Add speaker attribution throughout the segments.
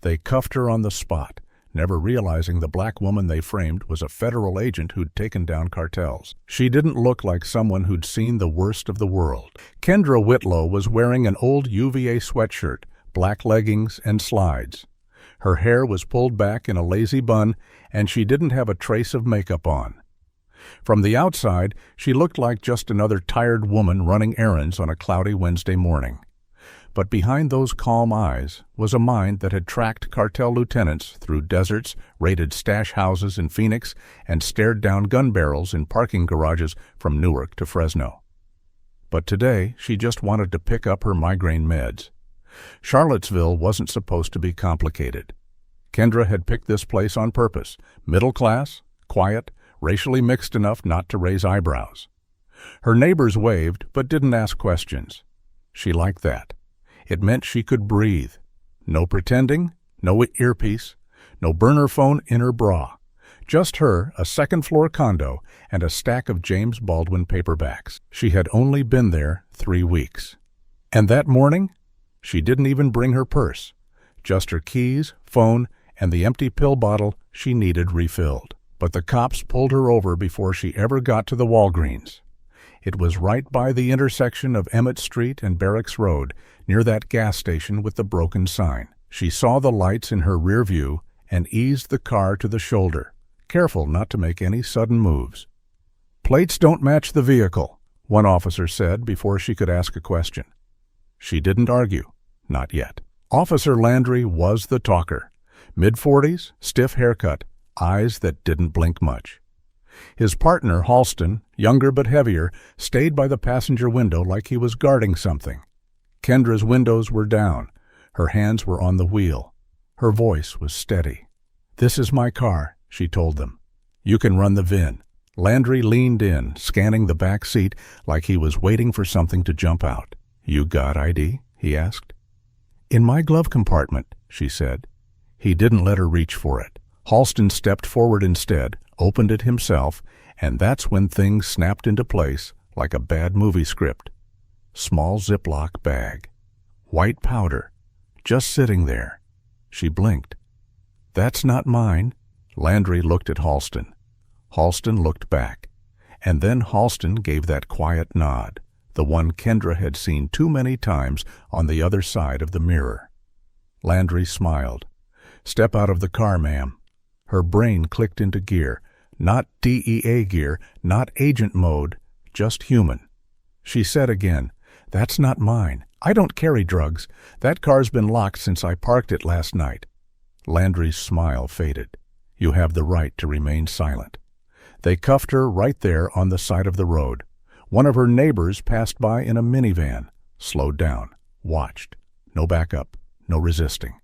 Speaker 1: They cuffed her on the spot, never realizing the black woman they framed was a federal agent who'd taken down cartels. She didn't look like someone who'd seen the worst of the world. Kendra Whitlow was wearing an old UVA sweatshirt, black leggings, and slides. Her hair was pulled back in a lazy bun, and she didn't have a trace of makeup on. From the outside, she looked like just another tired woman running errands on a cloudy Wednesday morning. But behind those calm eyes was a mind that had tracked cartel lieutenants through deserts, raided stash houses in Phoenix, and stared down gun barrels in parking garages from Newark to Fresno. But today, she just wanted to pick up her migraine meds. Charlottesville wasn't supposed to be complicated. Kendra had picked this place on purpose, middle class, quiet, racially mixed enough not to raise eyebrows. Her neighbors waved but didn't ask questions. She liked that. It meant she could breathe. No pretending, no earpiece, no burner phone in her bra. Just her, a second-floor condo, and a stack of James Baldwin paperbacks. She had only been there 3 weeks. And that morning, she didn't even bring her purse. Just her keys, phone, and the empty pill bottle she needed refilled. But the cops pulled her over before she ever got to the Walgreens. It was right by the intersection of Emmett Street and Barracks Road, near that gas station with the broken sign. She saw the lights in her rear view and eased the car to the shoulder, careful not to make any sudden moves. "Plates don't match the vehicle," one officer said before she could ask a question. She didn't argue, not yet. Officer Landry was the talker. Mid-40s, stiff haircut, eyes that didn't blink much. His partner, Halston, younger but heavier, stayed by the passenger window like he was guarding something. Kendra's windows were down. Her hands were on the wheel. Her voice was steady. "This is my car," she told them. "You can run the VIN." Landry leaned in, scanning the back seat like he was waiting for something to jump out. "You got ID?" he asked. "In my glove compartment," she said. He didn't let her reach for it. Halston stepped forward instead, opened it himself, and that's when things snapped into place like a bad movie script. Small Ziploc bag. White powder. Just sitting there. She blinked. "That's not mine." Landry looked at Halston. Halston looked back. And then Halston gave that quiet nod, the one Kendra had seen too many times on the other side of the mirror. Landry smiled. "Step out of the car, ma'am." Her brain clicked into gear. Not DEA gear, not agent mode, just human. She said again, "That's not mine. I don't carry drugs. That car's been locked since I parked it last night." Landry's smile faded. "You have the right to remain silent." They cuffed her right there on the side of the road. One of her neighbors passed by in a minivan, slowed down, watched. No backup, no resisting.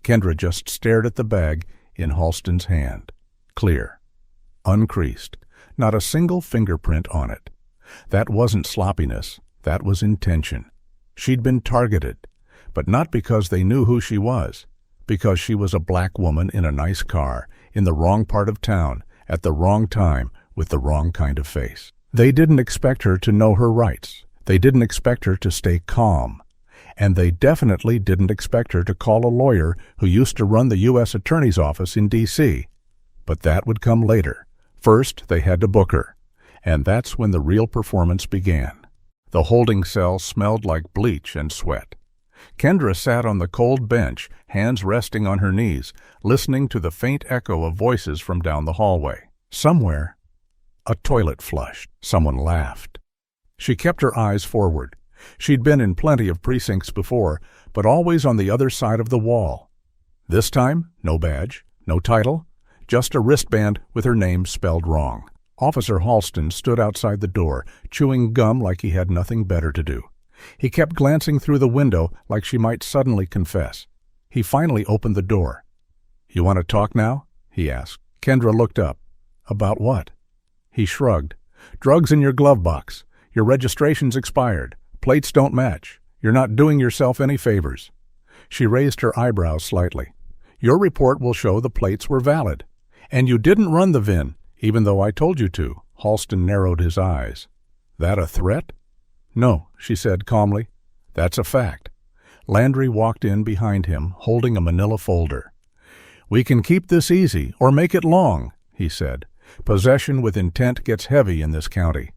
Speaker 1: Kendra just stared at the bag in Halston's hand. Clear. Uncreased. Not a single fingerprint on it. That wasn't sloppiness. That was intention. She'd been targeted, but not because they knew who she was. Because she was a black woman in a nice car, in the wrong part of town, at the wrong time, with the wrong kind of face. They didn't expect her to know her rights. They didn't expect her to stay calm. And they definitely didn't expect her to call a lawyer who used to run the U.S. Attorney's Office in D.C. But that would come later. First, they had to book her. And that's when the real performance began. The holding cell smelled like bleach and sweat. Kendra sat on the cold bench, hands resting on her knees, listening to the faint echo of voices from down the hallway. Somewhere, a toilet flushed. Someone laughed. She kept her eyes forward. She'd been in plenty of precincts before, but always on the other side of the wall. This time, no badge, no title, just a wristband with her name spelled wrong. Officer Halston stood outside the door, chewing gum like he had nothing better to do. He kept glancing through the window like she might suddenly confess. He finally opened the door. "You want to talk now?" he asked. Kendra looked up. "About what?" He shrugged. "Drugs in your glove box. Your registration's expired. Plates don't match. You're not doing yourself any favors." She raised her eyebrows slightly. "Your report will show the plates were valid. And you didn't run the VIN, even though I told you to." Halston narrowed his eyes. "That a threat?" "No," she said calmly. "That's a fact. Landry walked in behind him, holding a manila folder. "We can keep this easy, or make it long," he said. "Possession with intent gets heavy in this county.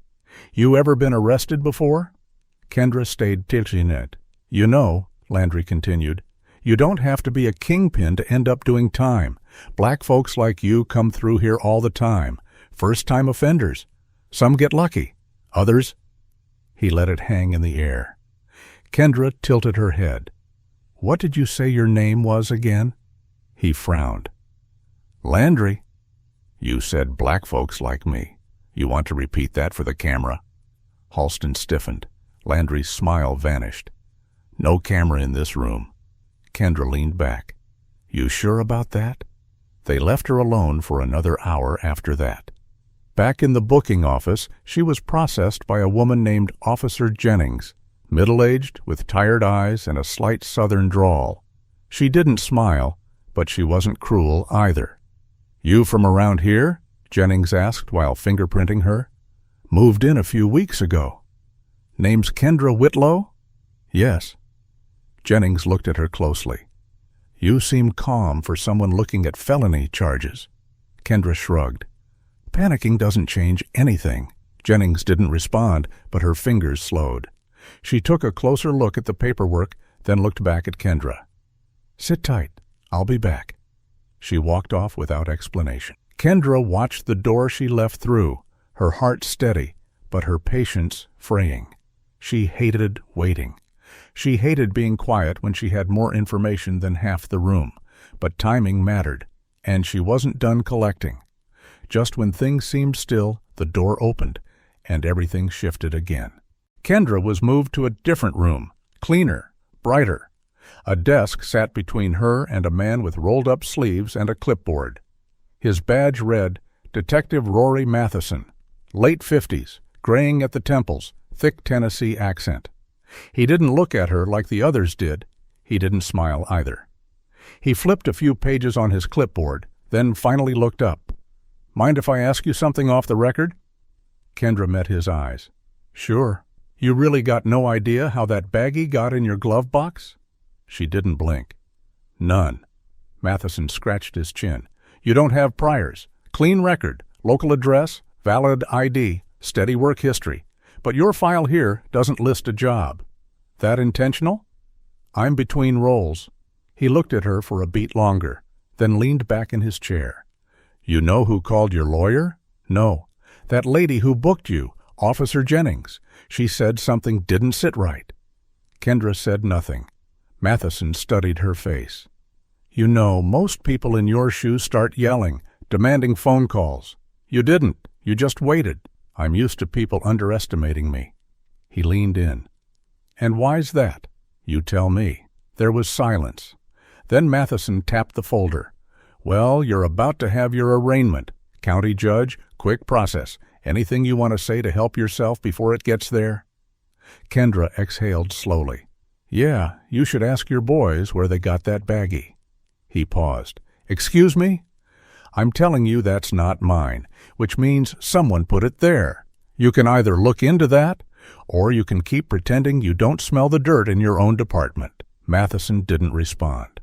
Speaker 1: You ever been arrested before?" Kendra stayed tilted. "You know," Landry continued, "you don't have to be a kingpin to end up doing time. Black folks like you come through here all the time. First-time offenders. Some get lucky. Others—" He let it hang in the air. Kendra tilted her head. "What did you say your name was again?" He frowned. "Landry." "You said black folks like me. You want to repeat that for the camera?" Halston stiffened. Landry's smile vanished. "No camera in this room." Kendra leaned back. "You sure about that?" They left her alone for another hour after that. Back in the booking office, she was processed by a woman named Officer Jennings, middle-aged, with tired eyes and a slight southern drawl. She didn't smile, but she wasn't cruel either. "You from around here?" Jennings asked while fingerprinting her. "Moved in a few weeks ago." "Name's Kendra Whitlow?" "Yes." Jennings looked at her closely. "You seem calm for someone looking at felony charges." Kendra shrugged. "Panicking doesn't change anything." Jennings didn't respond, but her fingers slowed. She took a closer look at the paperwork, then looked back at Kendra. "Sit tight. I'll be back." She walked off without explanation. Kendra watched the door she left through, her heart steady, but her patience fraying. She hated waiting. She hated being quiet when she had more information than half the room, but timing mattered, and she wasn't done collecting. Just when things seemed still, the door opened, and everything shifted again. Kendra was moved to a different room, cleaner, brighter. A desk sat between her and a man with rolled-up sleeves and a clipboard. His badge read, Detective Rory Matheson, late 50s, graying at the temples, thick Tennessee accent. He didn't look at her like the others did. He didn't smile either. He flipped a few pages on his clipboard, then finally looked up. "Mind if I ask you something off the record?" Kendra met his eyes. "Sure. You really got no idea how that baggie got in your glove box?" She didn't blink. "None." Matheson scratched his chin. "You don't have priors. Clean record, local address, valid ID, steady work history. But your file here doesn't list a job. That intentional?" "I'm between roles." He looked at her for a beat longer, then leaned back in his chair. "You know who called your lawyer?" "No. That lady who booked you, Officer Jennings. She said something didn't sit right." Kendra said nothing. Matheson studied her face. "You know, most people in your shoes start yelling, demanding phone calls. You didn't. You just waited. I'm used to people underestimating me." He leaned in. "And why's that?" "You tell me." There was silence. Then Matheson tapped the folder. "Well, you're about to have your arraignment. County judge, quick process. Anything you want to say to help yourself before it gets there?" Kendra exhaled slowly. "Yeah, you should ask your boys where they got that baggie." He paused. "Excuse me?" "I'm telling you that's not mine, which means someone put it there. You can either look into that, or you can keep pretending you don't smell the dirt in your own department." Matheson didn't respond.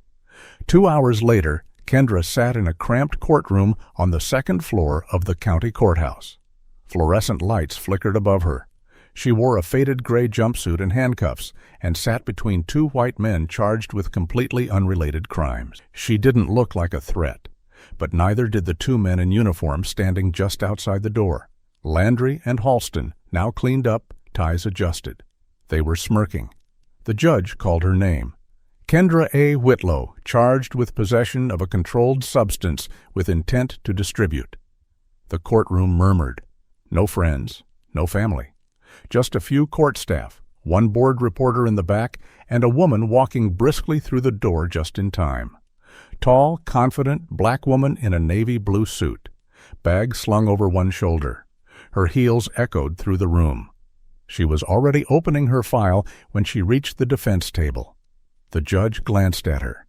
Speaker 1: 2 hours later, Kendra sat in a cramped courtroom on the second floor of the county courthouse. Fluorescent lights flickered above her. She wore a faded gray jumpsuit and handcuffs and sat between two white men charged with completely unrelated crimes. She didn't look like a threat, but neither did the two men in uniform standing just outside the door. Landry and Halston, now cleaned up, ties adjusted. They were smirking. The judge called her name. Kendra A. Whitlow, charged with possession of a controlled substance with intent to distribute. The courtroom murmured. No friends, no family. Just a few court staff, one board reporter in the back, and a woman walking briskly through the door just in time. Tall, confident, black woman in a navy blue suit, bag slung over one shoulder. Her heels echoed through the room. She was already opening her file when she reached the defense table. The judge glanced at her.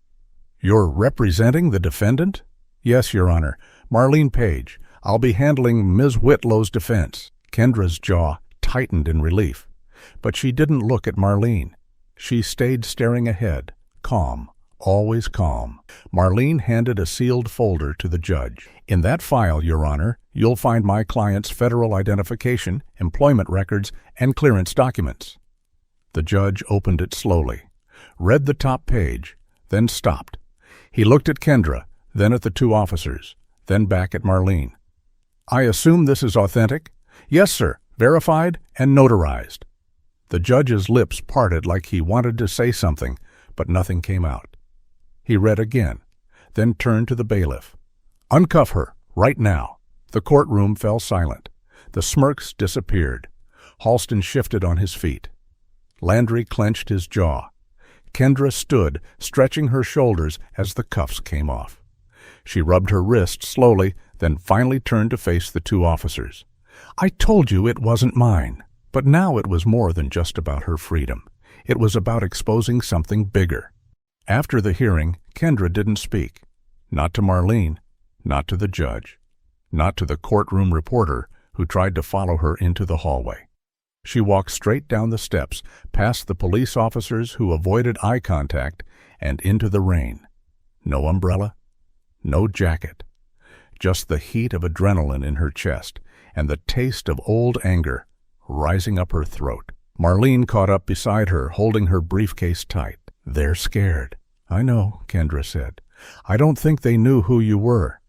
Speaker 1: "You're representing the defendant?" "Yes, Your Honor. Marlene Page. I'll be handling Ms. Whitlow's defense." Kendra's jaw tightened in relief, but she didn't look at Marlene. She stayed staring ahead, calm, always calm. Marlene handed a sealed folder to the judge. "In that file, Your Honor, you'll find my client's federal identification, employment records, and clearance documents." The judge opened it slowly, read the top page, then stopped. He looked at Kendra, then at the two officers, then back at Marlene. "I assume this is authentic?" "Yes, sir. Verified and notarized." The judge's lips parted like he wanted to say something, but nothing came out. He read again, then turned to the bailiff. "Uncuff her, right now." The courtroom fell silent. The smirks disappeared. Halston shifted on his feet. Landry clenched his jaw. Kendra stood, stretching her shoulders as the cuffs came off. She rubbed her wrist slowly, then finally turned to face the two officers. "I told you it wasn't mine." But now it was more than just about her freedom. It was about exposing something bigger. After the hearing, Kendra didn't speak. Not to Marlene, not to the judge, not to the courtroom reporter who tried to follow her into the hallway. She walked straight down the steps, past the police officers who avoided eye contact, and into the rain. No umbrella, no jacket. Just the heat of adrenaline in her chest and the taste of old anger rising up her throat. Marlene caught up beside her, holding her briefcase tight. "They're scared." "I know," Kendra said. "I don't think they knew who you were."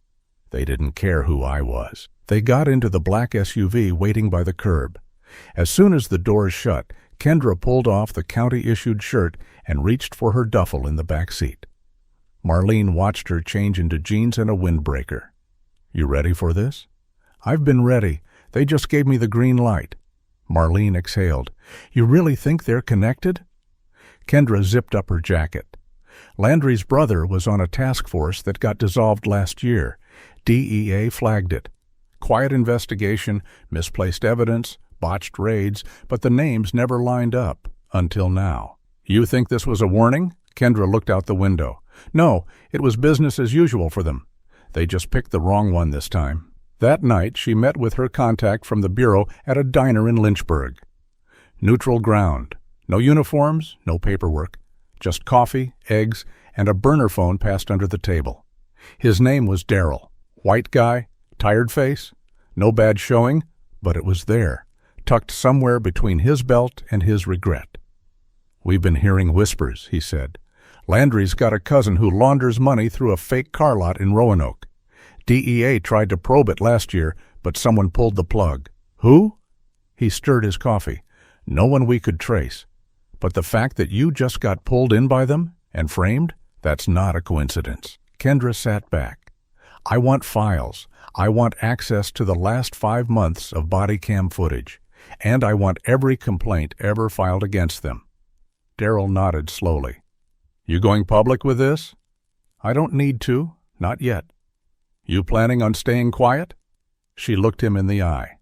Speaker 1: "They didn't care who I was." They got into the black SUV waiting by the curb. As soon as the doors shut, Kendra pulled off the county-issued shirt and reached for her duffel in the back seat. Marlene watched her change into jeans and a windbreaker. "You ready for this?" "I've been ready. They just gave me the green light." Marlene exhaled. "You really think they're connected?" Kendra zipped up her jacket. Landry's brother was on a task force that got dissolved last year. DEA flagged it. Quiet investigation, misplaced evidence, botched raids, but the names never lined up, until now. "You think this was a warning?" Kendra looked out the window. "No, it was business as usual for them. They just picked the wrong one this time." That night, she met with her contact from the Bureau at a diner in Lynchburg. Neutral ground. No uniforms, no paperwork. Just coffee, eggs, and a burner phone passed under the table. His name was Darrell. White guy, tired face. No bad showing, but it was there, tucked somewhere between his belt and his regret. "We've been hearing whispers," he said. "Landry's got a cousin who launders money through a fake car lot in Roanoke. DEA tried to probe it last year, but someone pulled the plug." "Who?" He stirred his coffee. "No one we could trace. But the fact that you just got pulled in by them and framed, that's not a coincidence." Kendra sat back. "I want files. I want access to the last 5 months of body cam footage. And I want every complaint ever filed against them." Darrell nodded slowly. "You going public with this?" "I don't need to. Not yet." "You planning on staying quiet?" She looked him in the eye.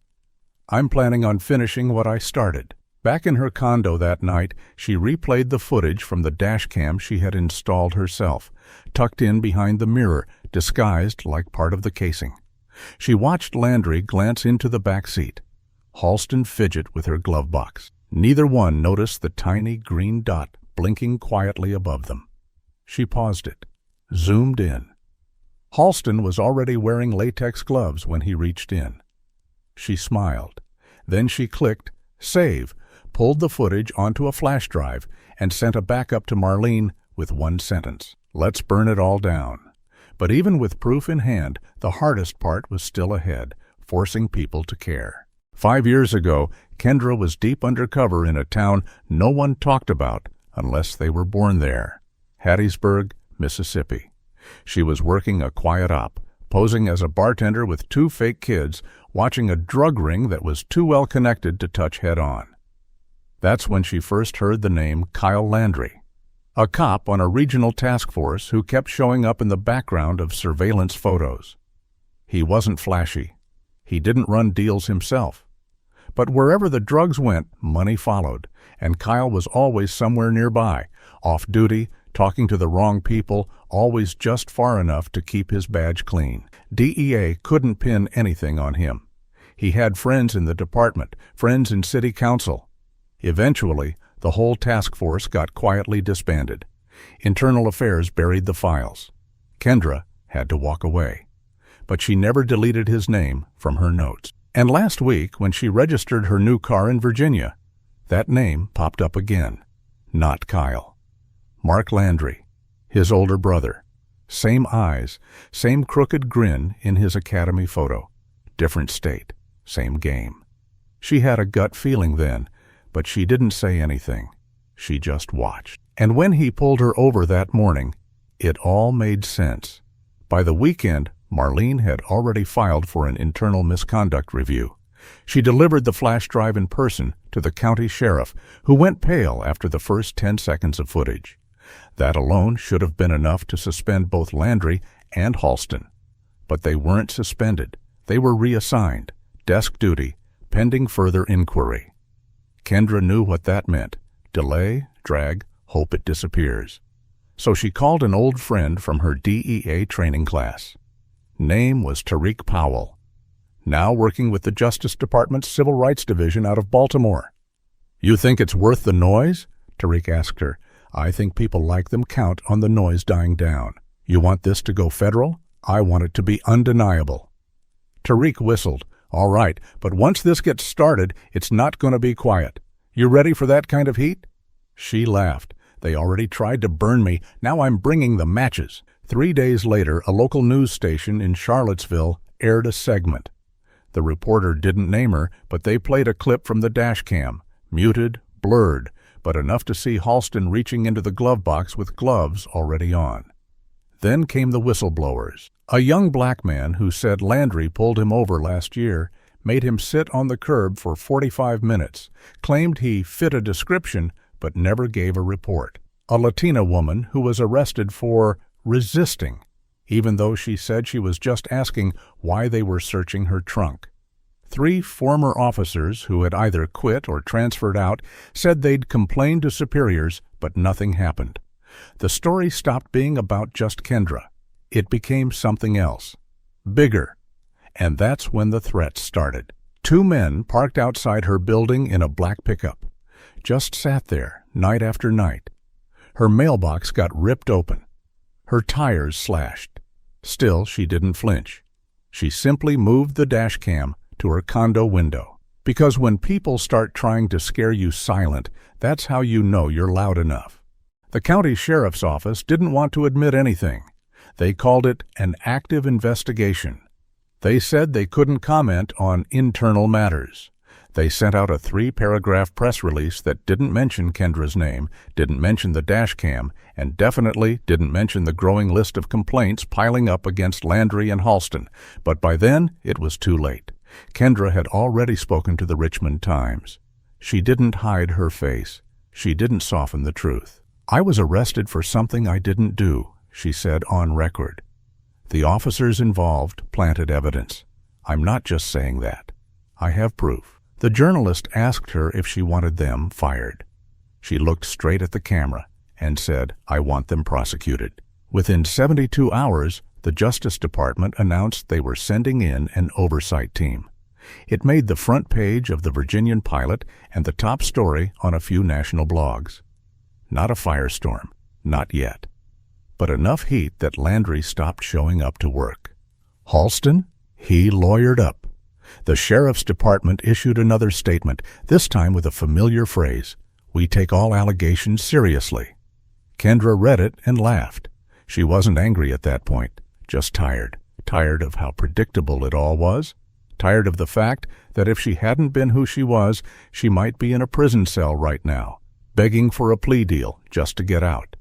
Speaker 1: "I'm planning on finishing what I started." Back in her condo that night, she replayed the footage from the dash cam she had installed herself, tucked in behind the mirror, disguised like part of the casing. She watched Landry glance into the back seat. Halston fidget with her glove box. Neither one noticed the tiny green dot blinking quietly above them. She paused it, zoomed in. Halston was already wearing latex gloves when he reached in. She smiled. Then she clicked Save, pulled the footage onto a flash drive, and sent a backup to Marlene with one sentence. "Let's burn it all down." But even with proof in hand, the hardest part was still ahead, forcing people to care. 5 years ago, Kendra was deep undercover in a town no one talked about unless they were born there. Hattiesburg, Mississippi. She was working a quiet op, posing as a bartender with 2 fake kids, watching a drug ring that was too well connected to touch head-on. That's when she first heard the name Kyle Landry, a cop on a regional task force who kept showing up in the background of surveillance photos. He wasn't flashy. He didn't run deals himself. But wherever the drugs went, money followed, and Kyle was always somewhere nearby, off-duty, talking to the wrong people, always just far enough to keep his badge clean. DEA couldn't pin anything on him. He had friends in the department, friends in city council. Eventually, The whole task force got quietly disbanded. Internal Affairs buried the files. Kendra had to walk away. But she never deleted his name from her notes. And last week, when she registered her new car in Virginia, that name popped up again. Not Kyle. Mark Landry, his older brother. Same eyes, same crooked grin in his academy photo. Different state, same game. She had a gut feeling then, but she didn't say anything. She just watched. And when he pulled her over that morning, it all made sense. By the weekend, Marlene had already filed for an internal misconduct review. She delivered the flash drive in person to the county sheriff, who went pale after the first 10 seconds of footage. That alone should have been enough to suspend both Landry and Halston. But they weren't suspended. They were reassigned, desk duty, pending further inquiry. Kendra knew what that meant. Delay, drag, hope it disappears. So she called an old friend from her DEA training class. Name was Tariq Powell, now working with the Justice Department's Civil Rights Division out of Baltimore. "You think it's worth the noise?" Tariq asked her. "I think people like them count on the noise dying down. You want this to go federal? I want it to be undeniable." Tariq whistled. "All right, but once this gets started, it's not going to be quiet. You ready for that kind of heat?" She laughed. "They already tried to burn me. Now I'm bringing the matches." 3 days later, a local news station in Charlottesville aired a segment. The reporter didn't name her, but they played a clip from the dash cam, muted, blurred, but enough to see Halston reaching into the glove box with gloves already on. Then came the whistleblowers. A young black man who said Landry pulled him over last year, made him sit on the curb for 45 minutes, claimed he fit a description, but never gave a report. A Latina woman who was arrested for resisting, even though she said she was just asking why they were searching her trunk. 3 former officers who had either quit or transferred out said they'd complained to superiors, but nothing happened. The story stopped being about just Kendra. It became something else, bigger. And that's when the threats started. 2 men parked outside her building in a black pickup. Just sat there, night after night. Her mailbox got ripped open. Her tires slashed. Still, she didn't flinch. She simply moved the dash cam to her condo window. Because when people start trying to scare you silent, that's how you know you're loud enough. The county sheriff's office didn't want to admit anything. They called it an active investigation. They said they couldn't comment on internal matters. They sent out a 3-paragraph press release that didn't mention Kendra's name, didn't mention the dash cam, and definitely didn't mention the growing list of complaints piling up against Landry and Halston. But by then, it was too late. Kendra had already spoken to the Richmond Times. She didn't hide her face. She didn't soften the truth. "I was arrested for something I didn't do," she said on record. The officers involved planted evidence. "I'm not just saying that. I have proof." The journalist asked her if she wanted them fired. She looked straight at the camera and said, "I want them prosecuted." Within 72 hours, the Justice Department announced they were sending in an oversight team. It made the front page of the Virginian Pilot and the top story on a few national blogs. Not a firestorm, not yet. But enough heat that Landry stopped showing up to work. Halston? He lawyered up. The sheriff's department issued another statement, this time with a familiar phrase, "We take all allegations seriously." Kendra read it and laughed. She wasn't angry at that point, just tired. Tired of how predictable it all was. Tired of the fact that if she hadn't been who she was, she might be in a prison cell right now, begging for a plea deal just to get out.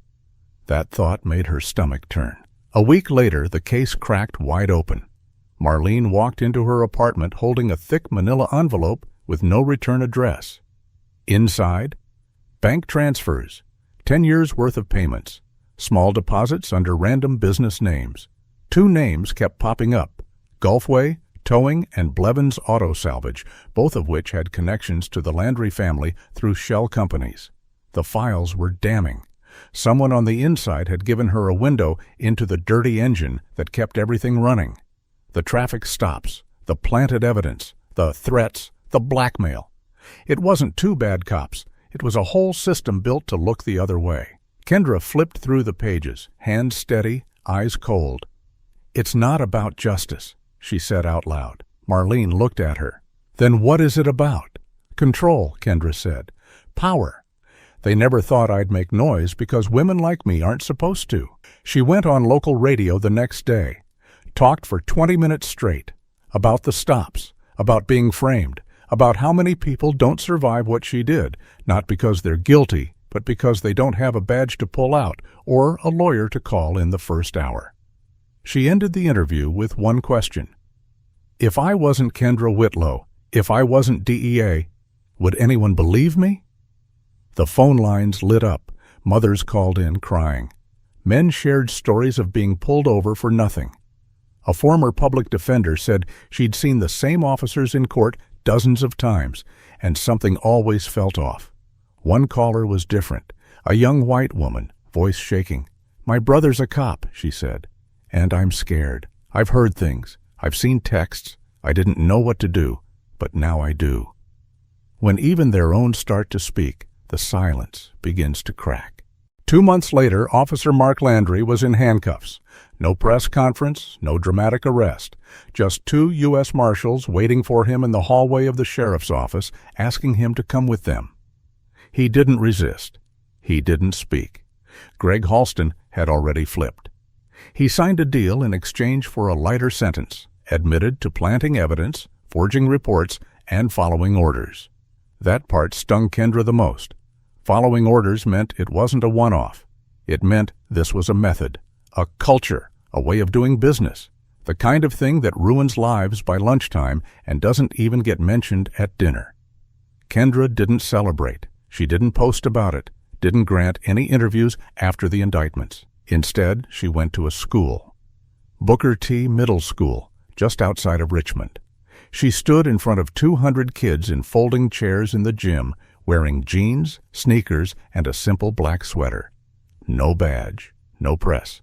Speaker 1: That thought made her stomach turn. A week later, the case cracked wide open. Marlene walked into her apartment holding a thick manila envelope with no return address. Inside, bank transfers, 10 years' worth of payments, small deposits under random business names. 2 names kept popping up, Gulfway, Towing, and Blevins Auto Salvage, both of which had connections to the Landry family through shell companies. The files were damning. Someone on the inside had given her a window into the dirty engine that kept everything running. The traffic stops, the planted evidence, the threats, the blackmail. It wasn't 2 bad cops. It was a whole system built to look the other way. Kendra flipped through the pages, hands steady, eyes cold. "It's not about justice," she said out loud. Marlene looked at her. "Then what is it about?" "Control," Kendra said. "Power. They never thought I'd make noise because women like me aren't supposed to." She went on local radio the next day, talked for 20 minutes straight, about the stops, about being framed, about how many people don't survive what she did, not because they're guilty, but because they don't have a badge to pull out or a lawyer to call in the first hour. She ended the interview with one question. "If I wasn't Kendra Whitlow, if I wasn't DEA, would anyone believe me?" The phone lines lit up. Mothers called in crying. Men shared stories of being pulled over for nothing. A former public defender said she'd seen the same officers in court dozens of times, and something always felt off. One caller was different, a young white woman, voice shaking. "My brother's a cop," she said, "and I'm scared. I've heard things. I've seen texts. I didn't know what to do, but now I do." When even their own start to speak, the silence begins to crack. 2 months later, Officer Mark Landry was in handcuffs. No press conference, no dramatic arrest. Just 2 U.S. Marshals waiting for him in the hallway of the sheriff's office, asking him to come with them. He didn't resist. He didn't speak. Greg Halston had already flipped. He signed a deal in exchange for a lighter sentence, admitted to planting evidence, forging reports, and following orders. That part stung Kendra the most. Following orders meant it wasn't a one-off. It meant this was a method, a culture, a way of doing business, the kind of thing that ruins lives by lunchtime and doesn't even get mentioned at dinner. Kendra didn't celebrate. She didn't post about it, didn't grant any interviews after the indictments. Instead, she went to a school. Booker T. Middle School, just outside of Richmond. She stood in front of 200 kids in folding chairs in the gym, wearing jeans, sneakers, and a simple black sweater. No badge, no press.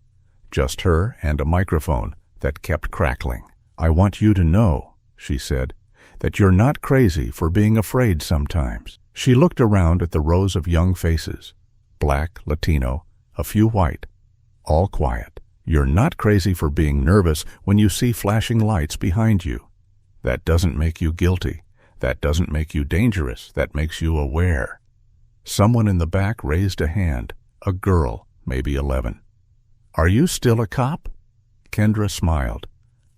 Speaker 1: Just her and a microphone that kept crackling. "I want you to know," she said, "that you're not crazy for being afraid sometimes." She looked around at the rows of young faces, black, Latino, a few white, all quiet. "You're not crazy for being nervous when you see flashing lights behind you. That doesn't make you guilty. That doesn't make you dangerous. That makes you aware." Someone in the back raised a hand, a girl, maybe 11. "Are you still a cop?" Kendra smiled.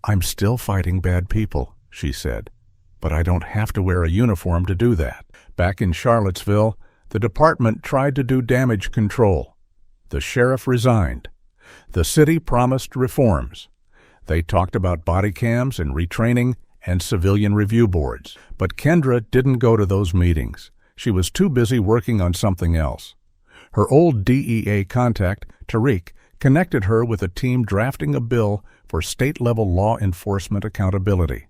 Speaker 1: "I'm still fighting bad people," she said, "but I don't have to wear a uniform to do that." Back in Charlottesville, the department tried to do damage control. The sheriff resigned. The city promised reforms. They talked about body cams and retraining and civilian review boards. But Kendra didn't go to those meetings. She was too busy working on something else. Her old DEA contact, Tariq, connected her with a team drafting a bill for state-level law enforcement accountability.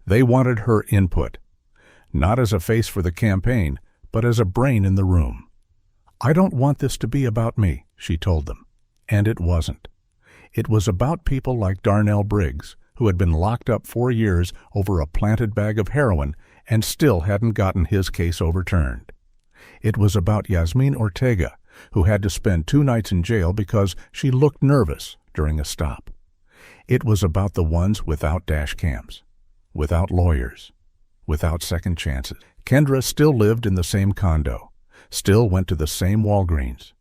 Speaker 1: They wanted her input, not as a face for the campaign, but as a brain in the room. "I don't want this to be about me," she told them. And it wasn't. It was about people like Darnell Briggs, who had been locked up 4 years over a planted bag of heroin and still hadn't gotten his case overturned. It was about Yasmin Ortega, who had to spend 2 nights in jail because she looked nervous during a stop. It was about the ones without dash cams, without lawyers, without second chances. Kendra still lived in the same condo, still went to the same Walgreens.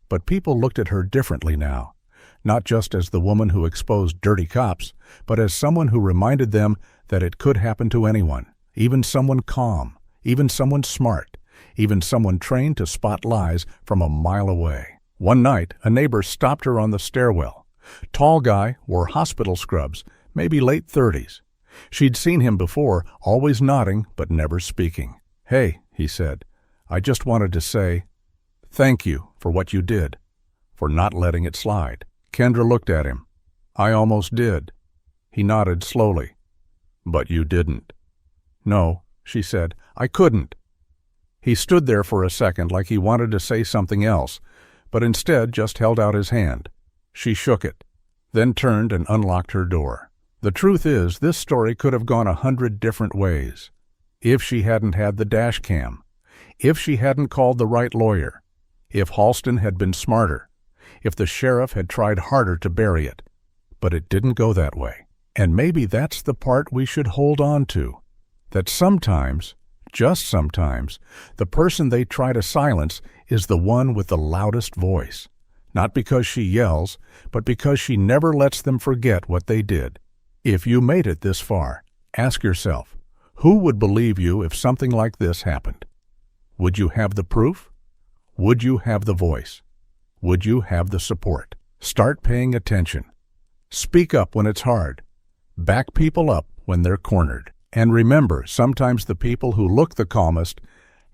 Speaker 1: But people looked at her differently now, not just as the woman who exposed dirty cops, but as someone who reminded them that it could happen to anyone, even someone calm, even someone smart, even someone trained to spot lies from a mile away. One night, a neighbor stopped her on the stairwell. Tall guy, wore hospital scrubs, maybe late 30s. She'd seen him before, always nodding but never speaking. "Hey," he said, "I just wanted to say thank you for what you did, for not letting it slide." Kendra looked at him. "I almost did." He nodded slowly. "But you didn't." "No," she said, "I couldn't." He stood there for a second like he wanted to say something else, but instead just held out his hand. She shook it, then turned and unlocked her door. The truth is, this story could have gone 100 different ways. If she hadn't had the dash cam, If she hadn't called the right lawyer, if Halston had been smarter, if the sheriff had tried harder to bury it. But it didn't go that way. And maybe that's the part we should hold on to. That sometimes, just sometimes, the person they try to silence is the one with the loudest voice. Not because she yells, but because she never lets them forget what they did. If you made it this far, ask yourself, who would believe you if something like this happened? Would you have the proof? Would you have the voice? Would you have the support? Start paying attention. Speak up when it's hard. Back people up when they're cornered. And remember, sometimes the people who look the calmest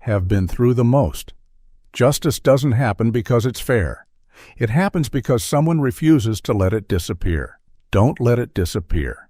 Speaker 1: have been through the most. Justice doesn't happen because it's fair. It happens because someone refuses to let it disappear. Don't let it disappear.